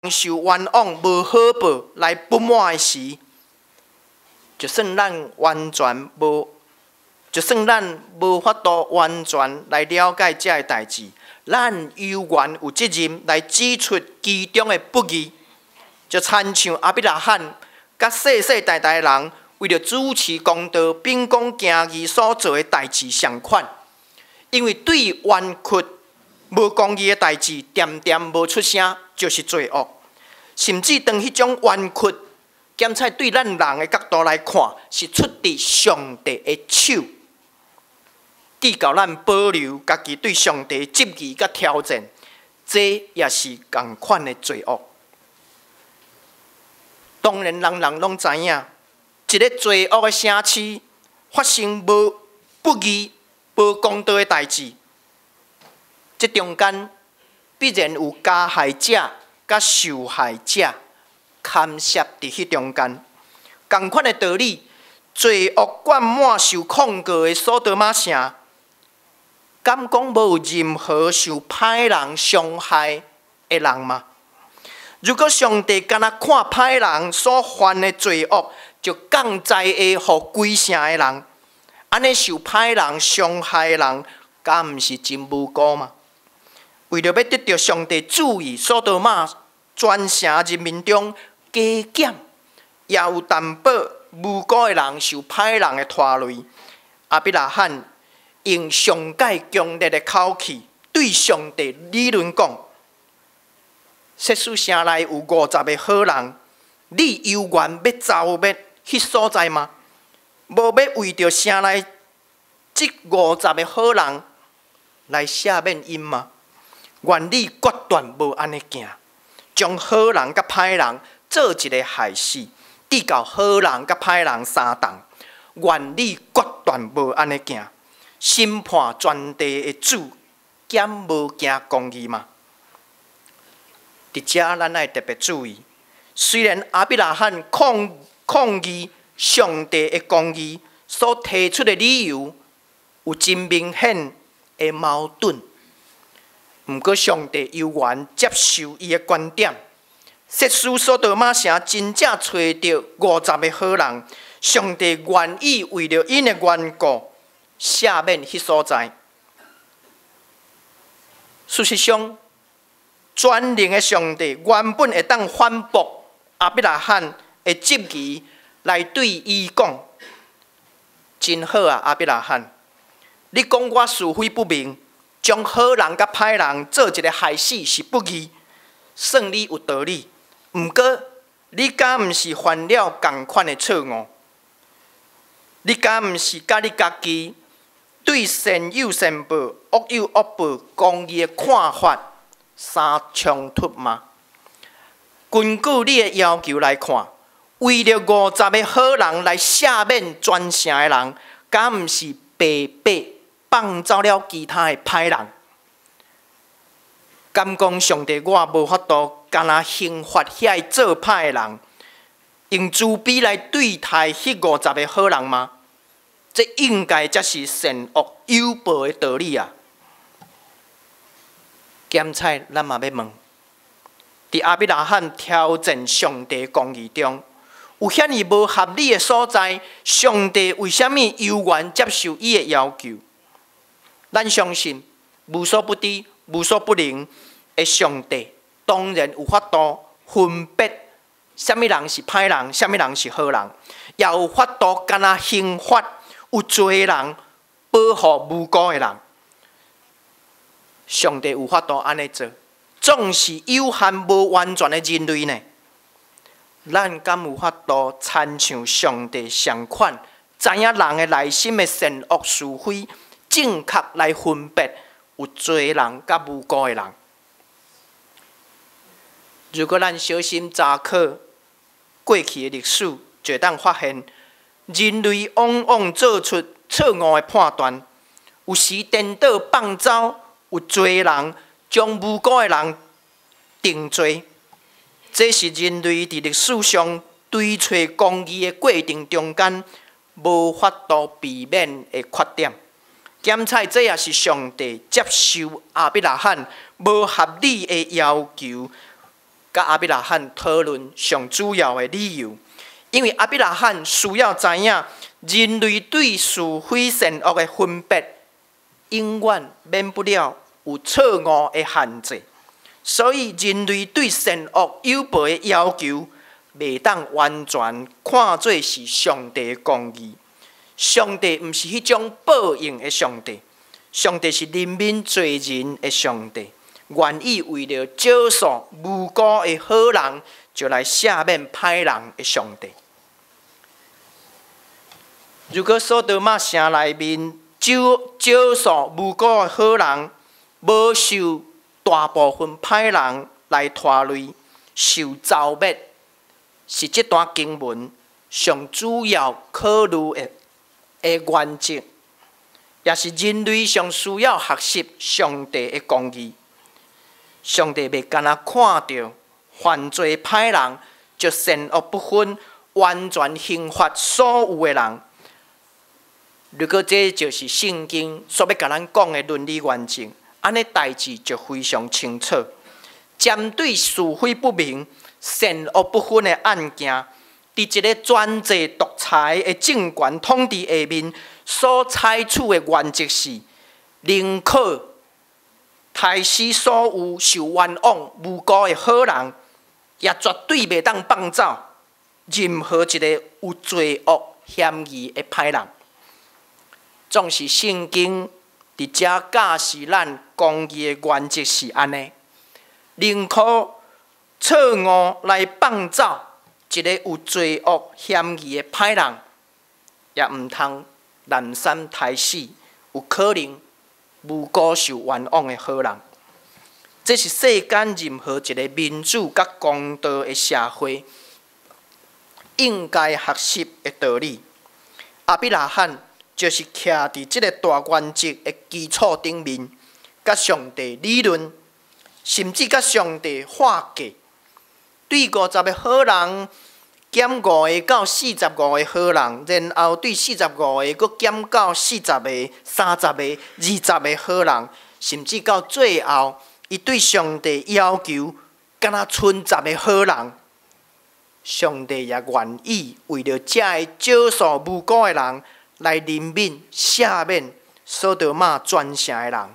受冤枉无好报来不满的时，就算咱完全无，就算咱无法度完全来了解这个代志，咱犹原有责任来指出其中的不义。就亲像阿比拉罕甲世世代代人为了主持公道、秉公行义所做的代志相款，因为对冤屈无公义的代志点点无出声，就是罪恶。甚至当迄种冤屈，检采对咱人的角度来看，是出自上帝的手，至到咱保留家己对上帝的质疑甲挑战，这也是同款的罪恶。当然，人人拢知影，一个罪恶的城市发生无不义、无公道的代志，这中间必然有加害者甲受害者牵涉伫迄中间。同款的道理，罪恶灌满受控告的索多玛城，敢讲无有任何受歹人伤害的人吗？如果上帝敢若看歹人所犯的罪恶，就降灾下互规城的人，安尼受歹人伤害的人，敢毋是真无辜吗？为了要得到上帝注意，索多玛全城人民中加减，也有担保无辜的人受歹人的拖累。阿比拉罕用上界强烈的口气对上帝理论讲：设施城内有50个好人，你犹原要走灭迄所在吗？无要为着城内这50个好人来赦免因吗？愿你决断无安尼行，将好人甲歹人做一个害死，至到好人甲歹人相同。愿你决断无安尼行，审判全地的主，减无行公义吗？伫遮，咱爱特别注意，虽然阿比拉罕抗议上帝的公义所提出的理由有真明显的矛盾，毋过上帝犹原接受伊的观点。设施索多玛城真正找到50个好人，上帝愿意为了因的缘故赦免迄所在。事实上，全能的上帝原本会当反驳阿比拉罕的质疑，来对伊讲：真好啊，阿比拉罕，你讲我是非不明，将好人甲歹人做一个害死是不义，算你有道理。毋过，你敢毋是犯了同款的错误？你敢毋是甲你家己对善有善报、恶有恶报、公义的看法相冲突吗？根据你的要求来看，为了50个好人来赦免全城的人，敢毋是白白放走了其他的歹人？敢讲上帝我无法度干那刑罚遐做歹的人，用慈悲来对待迄50个好人吗？这应该才是善恶有报的道理啊！检采咱嘛要问：伫阿比拉罕挑战上帝公义中，有遐尼无合理的所在，上帝为虾米犹原接受伊的要求？咱相信无所不知、无所不能的上帝，当然有法度分别虾米人是歹人，虾米人是好人，也有法度干那刑罚有罪的人，保护无辜的人。上帝有法度安尼做，总是有限无完全的人类呢。咱敢有法度亲像上帝相款，知影人的内心的善恶是非，正确来分别有罪人甲无辜的人？如果咱小心查考过去的历史，就会当发现，人类往往做出错误的判断，有时颠倒放走有罪人，将无辜的人定罪。这是人类伫历史上追找公义的过程中间无法度避免的缺点。检采这也是上帝接受阿比拉罕无合理的要求，甲亚伯拉罕讨论上主要的理由，因为亚伯拉罕需要知影人类对是非善恶的分别，永远免不了有错误的限制，所以人类对善恶有别的要求，袂当完全看作是上帝的公义。上帝毋是迄种报应的上帝，上帝是怜悯罪人的上帝。愿意为了少数无辜的好人，就来赦免歹人的上帝。如果所多玛城内面少数无辜的好人，无受大部分歹人来拖累、受糟灭，是这段经文上主要考虑的原则，也是人类上需要学习上帝的公义。上帝袂干那看到犯罪歹人就善恶不分，完全刑罚所有的人。如果这就是圣经所要甲咱讲的伦理原则，安尼代志就非常清楚。针对是非不明、善恶不分的案件，伫一个专制独裁的政权统治下面，所采取的原则是宁可杀死所有受冤枉无辜的好人，也绝对袂当放走任何一个有罪恶嫌疑的歹人。总是圣经伫遮教示咱公义的原则是安尼：宁可错误来放走一个有罪恶嫌疑的歹人，也毋通滥杀杀死有可能无辜受冤枉的好人。这是世间任何一个民主甲公道的社会应该学习的道理。亚伯拉罕就是徛伫这个大原则的基础顶面，甲上帝理论，甚至甲上帝化价，对50个好人减5个到45个好人，然后对45个佫减到40个、30个、20个好人，甚至到最后，伊对上帝要求，敢若剩10个好人，上帝也愿意为了这少数无辜的人来怜悯、赦免所多玛全城的人。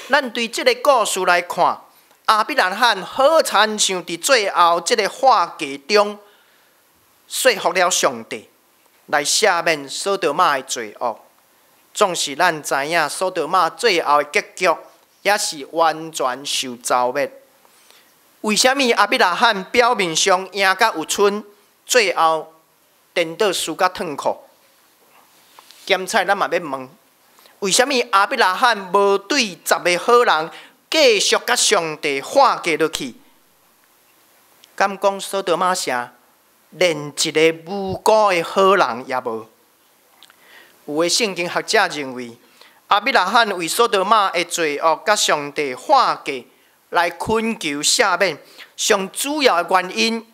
咱对这个故事来看，亚伯拉罕好亲像伫最后这个化价中说服了上帝，来赦免所多玛的罪恶。总是咱知影，所多玛最后的结局也是完全受糟灭。为什么亚伯拉罕表面上赢甲有剩，最后颠倒输甲脱裤？咸菜咱嘛要问，为什么亚伯拉罕无对10个好人继续甲上帝化价落去？敢讲所多玛城连一个无辜的好人也无？有的圣经学者认为，亚伯拉罕为所多玛的罪恶甲上帝化价来恳求赦免，上主要的原因，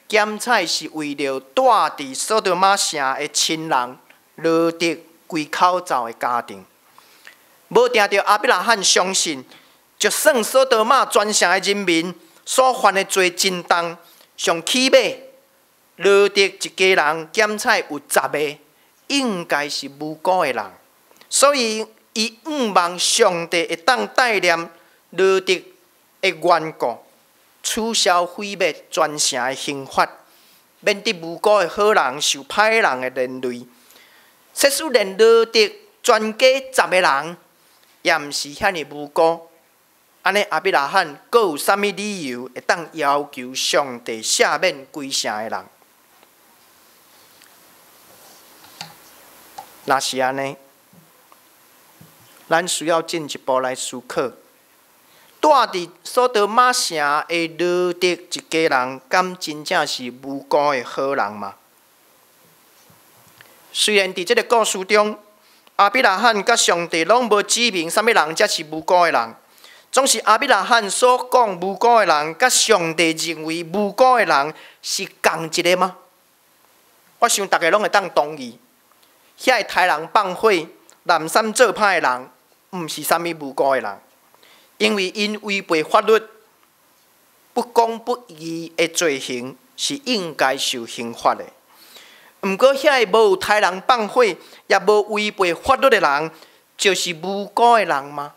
咸菜是为了带伫所多玛城的亲人罗德归口走的家庭。无定着亚伯拉罕相信，就算所多玛全城的人民所犯的罪真重，上起码罗德一家人咸菜有10个，应该是无辜的人，所以伊望上帝会当带念罗德的缘故，取消毁灭全城的刑罚，免得无辜的好人受歹人的连累。即使连罗德全家10个人，也毋是遐尼无辜，安尼亚伯拉罕阁有啥物理由会当要求上帝赦免规城的人？若是安尼，咱需要进一步来思考：住伫所多玛城的罗德一家人，敢真正是无辜的好人吗？虽然伫这个故事中，亚伯拉罕甲上帝拢无指明啥物人才是无辜的人，总是亚伯拉罕所讲无辜的人，甲上帝认为无辜的人是同一个吗？我想大家拢会当同意，遐会杀人放火、滥杀做歹的人，毋是啥物无辜的人，因为因违背法律，不公不义的罪行是应该受刑罚的。毋过，遐个无有杀人放火，也无违背法律的人，就是无辜的人吗？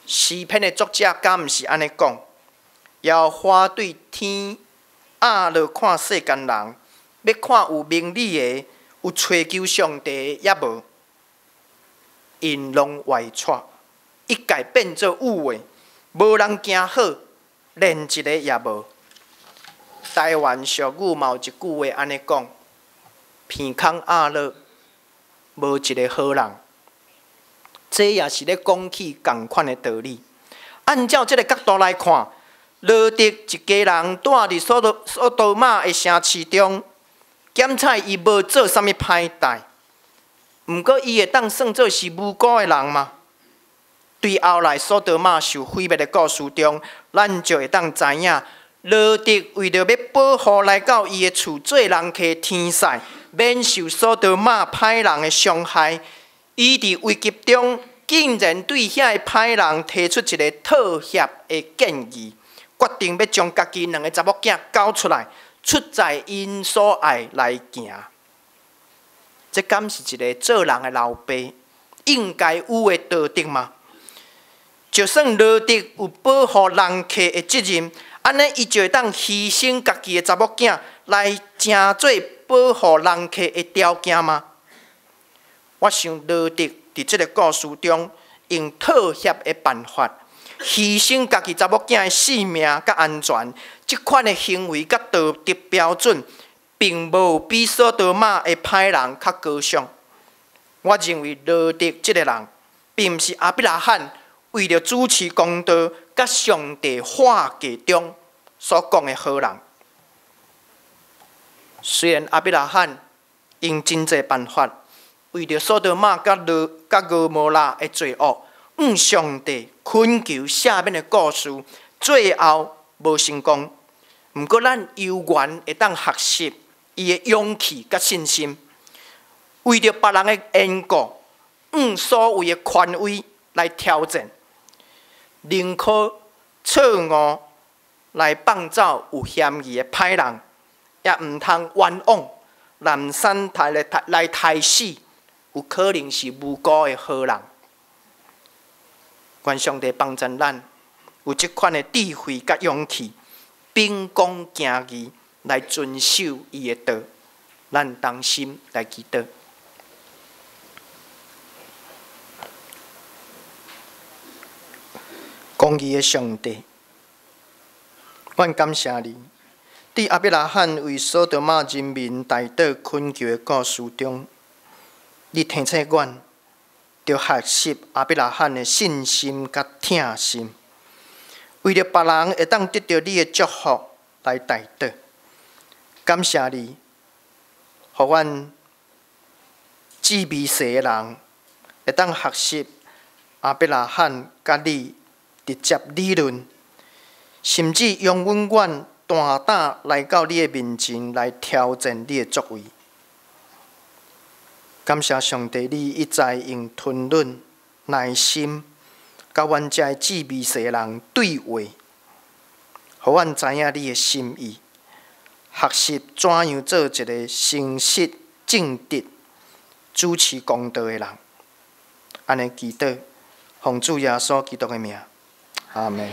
诗篇的作者敢毋是安尼讲？要花对天落看世间人，要看有明理的，有追求上帝的，也无，因拢歪错，一概变做有诶，无人行好，连一个也无。台湾俗语嘛有一句话安尼讲：鼻孔落，无一个好人。这也是咧讲起同款的道理。按照这个角度来看，罗德一家人住伫索多玛的城市中，检采伊无做啥物歹代，毋过伊会当算作是无辜的人吗？对后来索多玛受毁灭的故事中，咱就会当知影，罗德为着要保护来到伊的厝做人客的天使，免受索多玛歹人的伤害。伊伫危急中，竟然对遐个歹人提出一个妥协的建议，决定要将家己2个查某囝交出来，出在因所爱来行。这敢是一个做人的老爸应该有的道德吗？就算罗德有保护人客的责任，安尼伊就会当牺牲家己的查某囝来成做保护人客的条件吗？我想罗德伫这个故事中，用妥协的办法，牺牲家己查某囝的性命甲安全，这款的行为甲道德标准，并无比索多玛的歹人较高尚。我认为罗德这个人，并毋是亚伯拉罕为了主持公道，甲上帝化界中所讲的好人。虽然亚伯拉罕用真济办法，为着索多玛甲蛾摩拉的罪恶，向上帝恳求赦免的故事，最后无成功。毋过，咱有缘会当学习伊的勇气甲信心，为着别人的缘故，所谓的权威来挑战，宁可错误来放走有嫌疑的歹人，也毋通冤枉南山来杀死有可能是无辜的好人。愿上帝帮助咱有这款的智慧甲勇气，秉公行义来遵守伊的道。咱同心来祈祷。公义的上帝，阮感谢你，伫亚伯拉罕为索多玛人民大岛恳求的故事中，你提醒阮，着学习亚伯拉罕的信心甲疼心，为了别人会当得到你的祝福来大岛。感谢你，互阮智微细的人会当学习亚伯拉罕甲你直接理论，甚至用阮大胆来到你的面前来挑战你的作为。感谢上帝，你一再用吞忍、耐心，甲阮遮的智微细人对话，互阮知影你的心意，学习怎样做一个诚实、正直、主持公道的人。安尼祈祷，奉主耶稣基督的名，阿门。